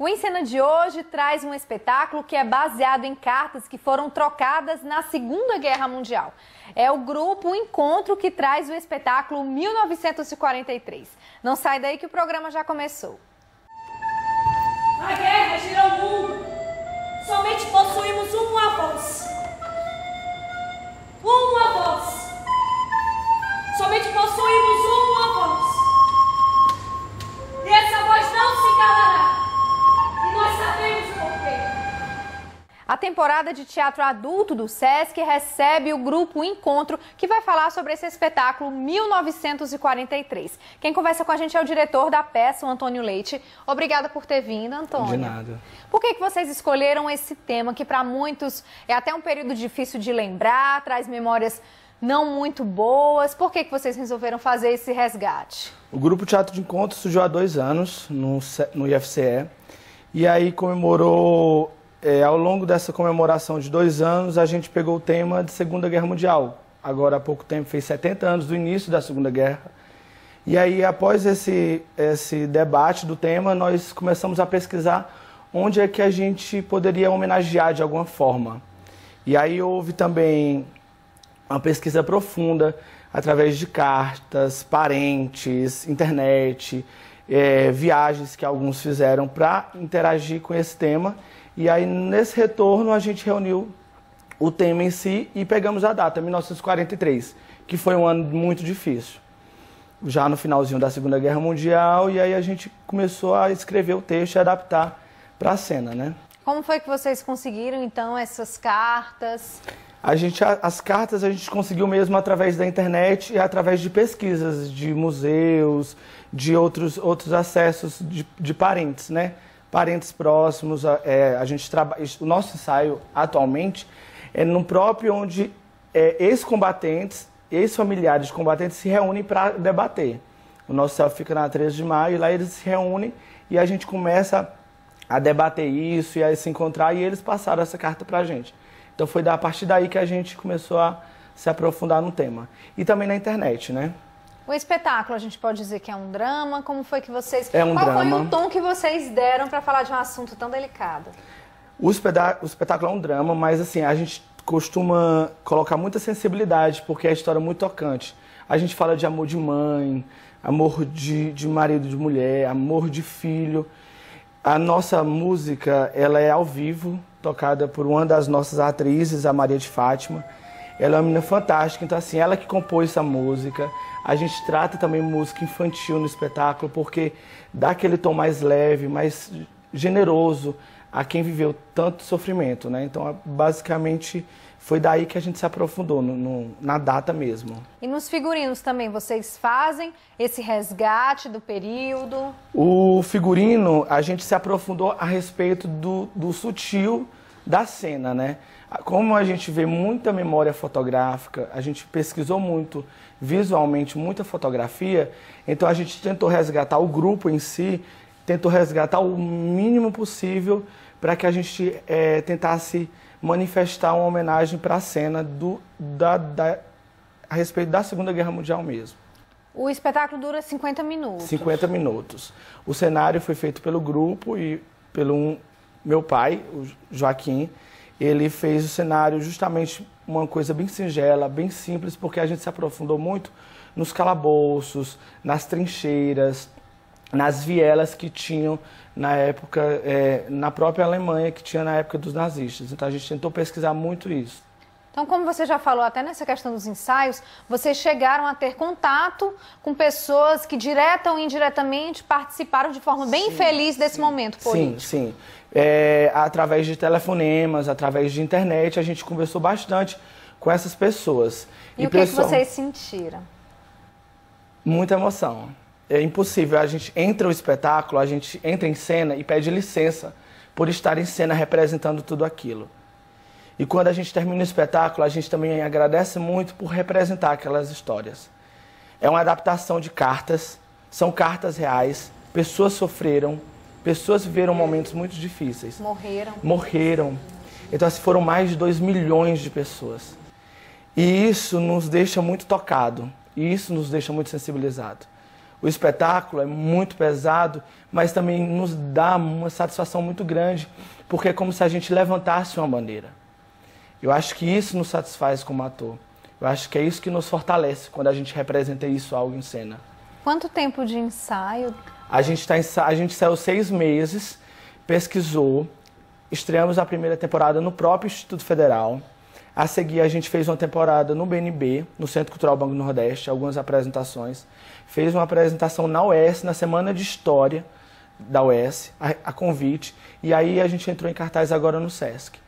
O Em Cena de hoje traz um espetáculo que é baseado em cartas que foram trocadas na Segunda Guerra Mundial. É o grupo Encontro que traz o espetáculo 1943. Não sai daí que o programa já começou. A guerra gira o mundo. Somente possuímos uma voz. Uma voz. Somente possuímos uma voz. E essa voz não se calará. E nós sabemos o porquê. A temporada de teatro adulto do Sesc recebe o grupo Encontro, que vai falar sobre esse espetáculo 1943. Quem conversa com a gente é o diretor da peça, o Antônio Leite. Obrigada por ter vindo, Antônio. De nada. Por que vocês escolheram esse tema, que para muitos é até um período difícil de lembrar, traz memórias não muito boas? Por que vocês resolveram fazer esse resgate? O grupo Teatro de Encontro surgiu há 2 anos no IFCE. E aí comemorou... ao longo dessa comemoração de 2 anos, a gente pegou o tema de Segunda Guerra Mundial. Agora, há pouco tempo, fez 70 anos do início da Segunda Guerra. E aí, após esse debate do tema, nós começamos a pesquisar onde é que a gente poderia homenagear de alguma forma. E aí houve também uma pesquisa profunda, através de cartas, parentes, internet, viagens que alguns fizeram para interagir com esse tema. E aí, nesse retorno, a gente reuniu o tema em si e pegamos a data, 1943, que foi um ano muito difícil, já no finalzinho da Segunda Guerra Mundial, e aí a gente começou a escrever o texto e adaptar para a cena, né? Como foi que vocês conseguiram, então, essas cartas? As cartas a gente conseguiu mesmo através da internet e através de pesquisas de museus, de outros acessos de parentes, né? Parentes próximos, a gente trabalha. O nosso ensaio atualmente é no próprio onde ex-combatentes, ex-familiares de combatentes se reúnem para debater. O nosso ensaio fica na 13 de maio, e lá eles se reúnem e a gente começa a debater isso e a se encontrar, e eles passaram essa carta para a gente. Então foi a partir daí que a gente começou a se aprofundar no tema. E também na internet, né? O espetáculo, a gente pode dizer que é um drama? Como foi que vocês... Qual foi o tom que vocês deram para falar de um assunto tão delicado? O espetáculo é um drama, mas assim, a gente costuma colocar muita sensibilidade, porque a história é muito tocante. A gente fala de amor de mãe, amor de marido, de mulher, amor de filho. A nossa música, ela é ao vivo, tocada por uma das nossas atrizes, a Maria de Fátima. Ela é uma menina fantástica, então assim, ela que compôs essa música. A gente trata também música infantil no espetáculo, porque dá aquele tom mais leve, mais generoso a quem viveu tanto sofrimento, né? Então, basicamente, foi daí que a gente se aprofundou, na data mesmo. E nos figurinos também, vocês fazem esse resgate do período? O figurino, a gente se aprofundou a respeito do sutil da cena, né? Como a gente vê muita memória fotográfica, a gente pesquisou muito visualmente, muita fotografia, então a gente tentou resgatar o grupo em si, tentou resgatar o mínimo possível para que a gente tentasse manifestar uma homenagem para a cena a respeito da Segunda Guerra Mundial mesmo. O espetáculo dura 50 minutos. 50 minutos. O cenário foi feito pelo grupo e pelo meu pai, o Joaquim. Ele fez o cenário justamente uma coisa bem singela, bem simples, porque a gente se aprofundou muito nos calabouços, nas trincheiras, nas vielas que tinham na época, na própria Alemanha, que tinha na época dos nazistas. Então a gente tentou pesquisar muito isso. Então, como você já falou, até nessa questão dos ensaios, vocês chegaram a ter contato com pessoas que, direta ou indiretamente, participaram de forma bem feliz desse momento político. Sim. Através de telefonemas, através de internet, a gente conversou bastante com essas pessoas. E o que vocês sentiram? Muita emoção. É impossível. A gente entra no espetáculo, a gente entra em cena e pede licença por estar em cena representando tudo aquilo. E quando a gente termina o espetáculo, a gente também agradece muito por representar aquelas histórias. É uma adaptação de cartas, são cartas reais, pessoas sofreram, pessoas viveram momentos muito difíceis. Morreram. Então, assim, foram mais de 2 milhões de pessoas. E isso nos deixa muito tocado, e isso nos deixa muito sensibilizado. O espetáculo é muito pesado, mas também nos dá uma satisfação muito grande, porque é como se a gente levantasse uma bandeira. Eu acho que isso nos satisfaz como ator. Eu acho que é isso que nos fortalece quando a gente representa isso algo em cena. Quanto tempo de ensaio? A gente saiu 6 meses, pesquisou, estreamos a primeira temporada no próprio Instituto Federal. A seguir, a gente fez uma temporada no BNB, no Centro Cultural Banco do Nordeste, algumas apresentações. Fez uma apresentação na UES, na Semana de História da UES, a convite. E aí a gente entrou em cartaz agora no Sesc.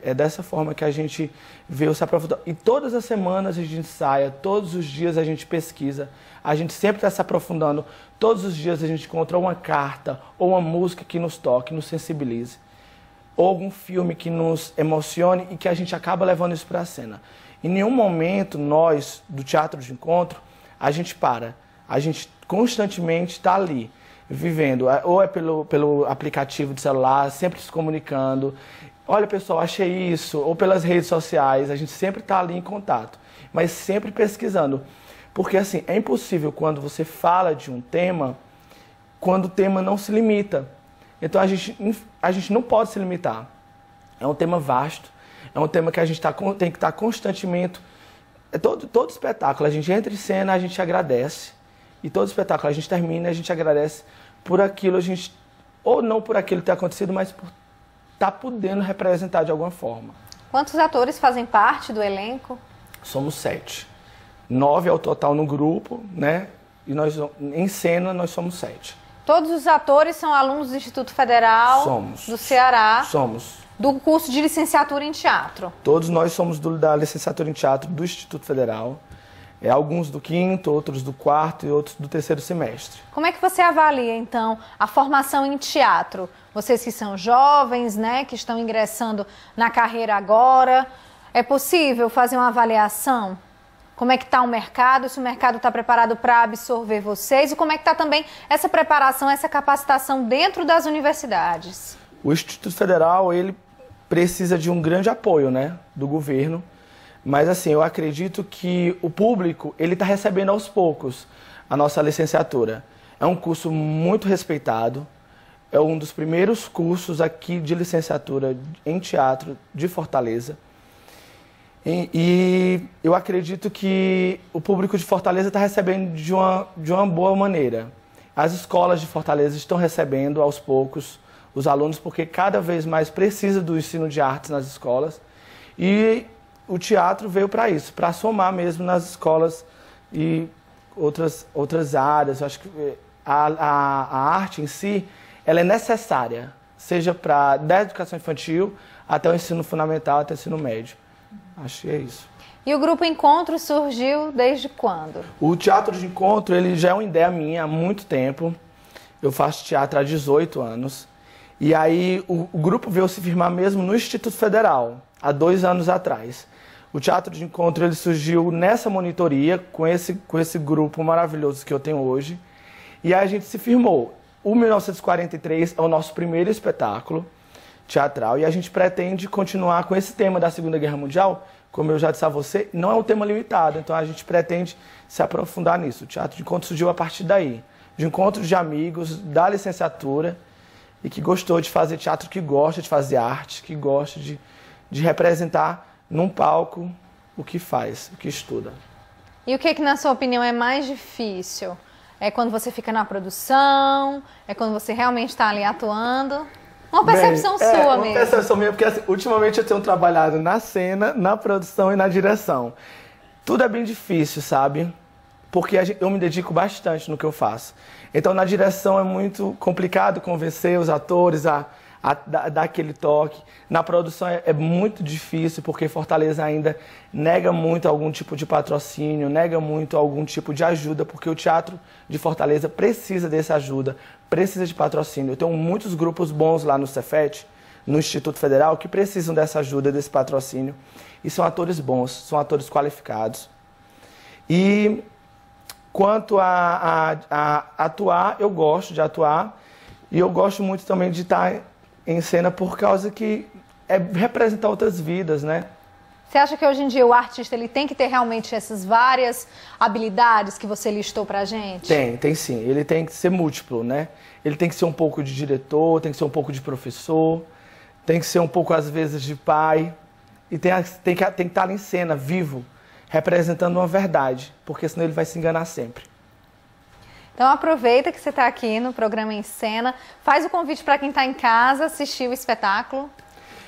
É dessa forma que a gente veio se aprofundando. E todas as semanas a gente ensaia, todos os dias a gente pesquisa. A gente sempre está se aprofundando. Todos os dias a gente encontra uma carta ou uma música que nos toque, nos sensibilize. Ou algum filme que nos emocione e que a gente acaba levando isso para a cena. Em nenhum momento, nós, do Teatro de Encontro, a gente para. A gente constantemente está ali, vivendo. Ou é pelo aplicativo de celular, sempre se comunicando. Olha, pessoal, achei isso. Ou pelas redes sociais, a gente sempre está ali em contato. Mas sempre pesquisando. Porque, assim, é impossível quando você fala de um tema, quando o tema não se limita. Então, a gente não pode se limitar. É um tema vasto, é um tema que a gente tem que estar constantemente... Todo espetáculo, a gente entra em cena, a gente agradece. E todo espetáculo, a gente termina, a gente agradece por aquilo, ou não por aquilo ter acontecido, mas por estar podendo representar de alguma forma. Quantos atores fazem parte do elenco? Somos 7. 9 ao total no grupo, né? E nós, em cena, nós somos 7. Todos os atores são alunos do Instituto Federal do Ceará. Somos. Do curso de licenciatura em teatro. Todos nós somos da licenciatura em teatro do Instituto Federal. Alguns do 5º, outros do 4º e outros do 3º semestre. Como é que você avalia, então, a formação em teatro? Vocês que são jovens, né, que estão ingressando na carreira agora, é possível fazer uma avaliação? Como é que está o mercado, se o mercado está preparado para absorver vocês e como é que está também essa preparação, essa capacitação dentro das universidades? O Instituto Federal, ele precisa de um grande apoio, né, do governo, mas assim, eu acredito que o público, ele está recebendo aos poucos a nossa licenciatura. É um curso muito respeitado, é um dos primeiros cursos aqui de licenciatura em teatro de Fortaleza. E eu acredito que o público de Fortaleza está recebendo de uma boa maneira. As escolas de Fortaleza estão recebendo aos poucos os alunos, porque cada vez mais precisa do ensino de artes nas escolas. E o teatro veio para isso, para somar mesmo nas escolas e outras áreas. Eu acho que a arte em si, ela é necessária, seja da educação infantil até o ensino fundamental, até o ensino médio. Acho que é isso. E o Grupo Encontro surgiu desde quando? O Teatro de Encontro, ele já é uma ideia minha há muito tempo. Eu faço teatro há 18 anos. E aí o grupo veio se firmar mesmo no Instituto Federal, há 2 anos atrás. O Teatro de Encontro, ele surgiu nessa monitoria, com esse grupo maravilhoso que eu tenho hoje. E aí a gente se firmou. O 1943 é o nosso primeiro espetáculo teatral e a gente pretende continuar com esse tema da Segunda Guerra Mundial. Como eu já disse a você, não é um tema limitado, então a gente pretende se aprofundar nisso. O Teatro de Encontro surgiu a partir daí, de encontros de amigos da licenciatura e que gostou de fazer teatro, que gosta de fazer arte, que gosta de representar num palco o que faz, o que estuda. E o que na sua opinião, é mais difícil? É quando você fica na produção? É quando você realmente está ali atuando? Uma percepção sua mesmo. Uma percepção minha, porque assim, ultimamente eu tenho trabalhado na cena, na produção e na direção. Tudo é bem difícil, sabe? Porque eu me dedico bastante no que eu faço. Então, na direção é muito complicado convencer os atores a dar aquele toque. Na produção é muito difícil, porque Fortaleza ainda nega muito algum tipo de patrocínio, nega muito algum tipo de ajuda, porque o Teatro de Fortaleza precisa dessa ajuda, precisa de patrocínio. Eu tenho muitos grupos bons lá no Cefet, no Instituto Federal, que precisam dessa ajuda, desse patrocínio. E são atores bons, são atores qualificados. E quanto a atuar, eu gosto de atuar. E eu gosto muito também de estar em cena por causa que é representar outras vidas, né? Você acha que hoje em dia o artista ele tem que ter realmente essas várias habilidades que você listou pra gente? Tem sim. Ele tem que ser múltiplo, né? Ele tem que ser um pouco de diretor, tem que ser um pouco de professor, tem que ser um pouco, às vezes, de pai. E tem que estar em cena, vivo, representando uma verdade, porque senão ele vai se enganar sempre. Então aproveita que você está aqui no programa Em Cena, faz o convite para quem está em casa assistir o espetáculo.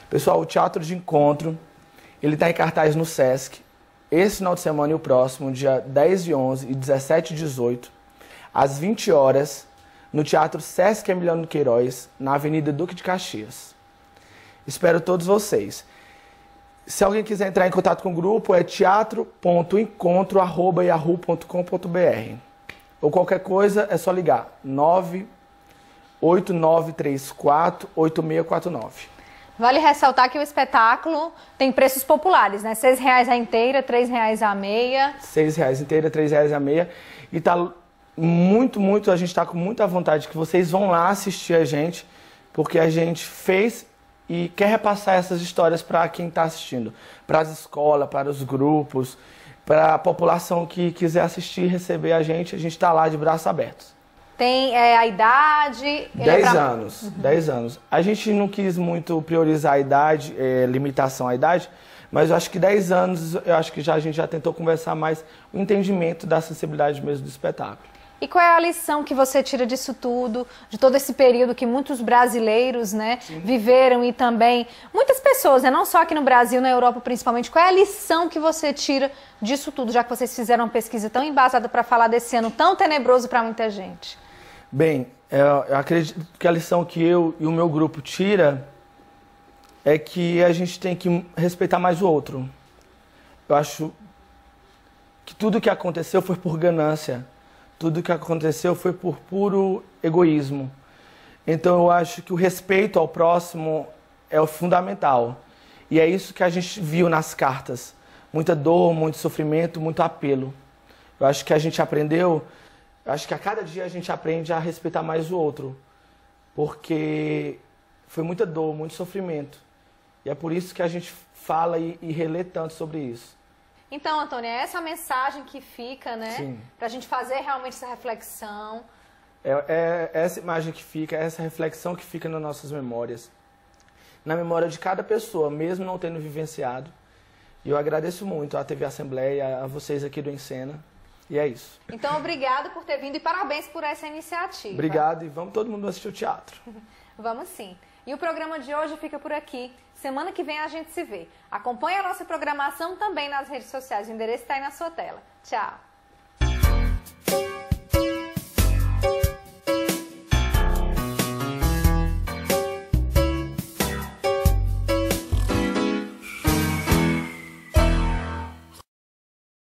Pessoal, o Teatro de Encontro, ele está em cartaz no Sesc, esse final de semana e o próximo, dia 10 e 11 e 17 e 18, às 20 horas, no Teatro Sesc Emiliano Queiroz, na Avenida Duque de Caxias. Espero todos vocês. Se alguém quiser entrar em contato com o grupo, é teatro.encontro@yahoo.com.br. Ou qualquer coisa, é só ligar 989348649. Vale ressaltar que o espetáculo tem preços populares, né? R$6 a inteira, R$3 a meia. R$6 inteira, R$3 a meia. E tá a gente tá com muita vontade que vocês vão lá assistir a gente, porque a gente fez e quer repassar essas histórias para quem está assistindo, para as escolas, para os grupos, para a população que quiser assistir e receber a gente está lá de braços abertos. Tem a idade... 10 anos, 10 anos. A gente não quis muito priorizar a idade, limitação à idade, mas eu acho que 10 anos, eu acho que a gente já tentou conversar mais o entendimento da acessibilidade mesmo do espetáculo. E qual é a lição que você tira disso tudo, de todo esse período que muitos brasileiros, né, viveram e também muitas pessoas, né, não só aqui no Brasil, na Europa principalmente, qual é a lição que você tira disso tudo, já que vocês fizeram uma pesquisa tão embasada para falar desse ano tão tenebroso para muita gente? Bem, eu acredito que a lição que eu e o meu grupo tira é que a gente tem que respeitar mais o outro. Eu acho que tudo que aconteceu foi por ganância. Tudo que aconteceu foi por puro egoísmo. Então eu acho que o respeito ao próximo é o fundamental. E é isso que a gente viu nas cartas. Muita dor, muito sofrimento, muito apelo. Eu acho que a gente aprendeu, acho que a cada dia a gente aprende a respeitar mais o outro. Porque foi muita dor, muito sofrimento. E é por isso que a gente fala e relê tanto sobre isso. Então, Antônio, é essa mensagem que fica, né? Sim. Pra gente fazer realmente essa reflexão. É essa imagem que fica, é essa reflexão que fica nas nossas memórias. Na memória de cada pessoa, mesmo não tendo vivenciado. E eu agradeço muito à TV Assembleia, a vocês aqui do Em Cena. E é isso. Então, obrigado por ter vindo e parabéns por essa iniciativa. Obrigado e vamos todo mundo assistir o teatro. Vamos sim. E o programa de hoje fica por aqui. Semana que vem a gente se vê. Acompanhe a nossa programação também nas redes sociais. O endereço está aí na sua tela. Tchau!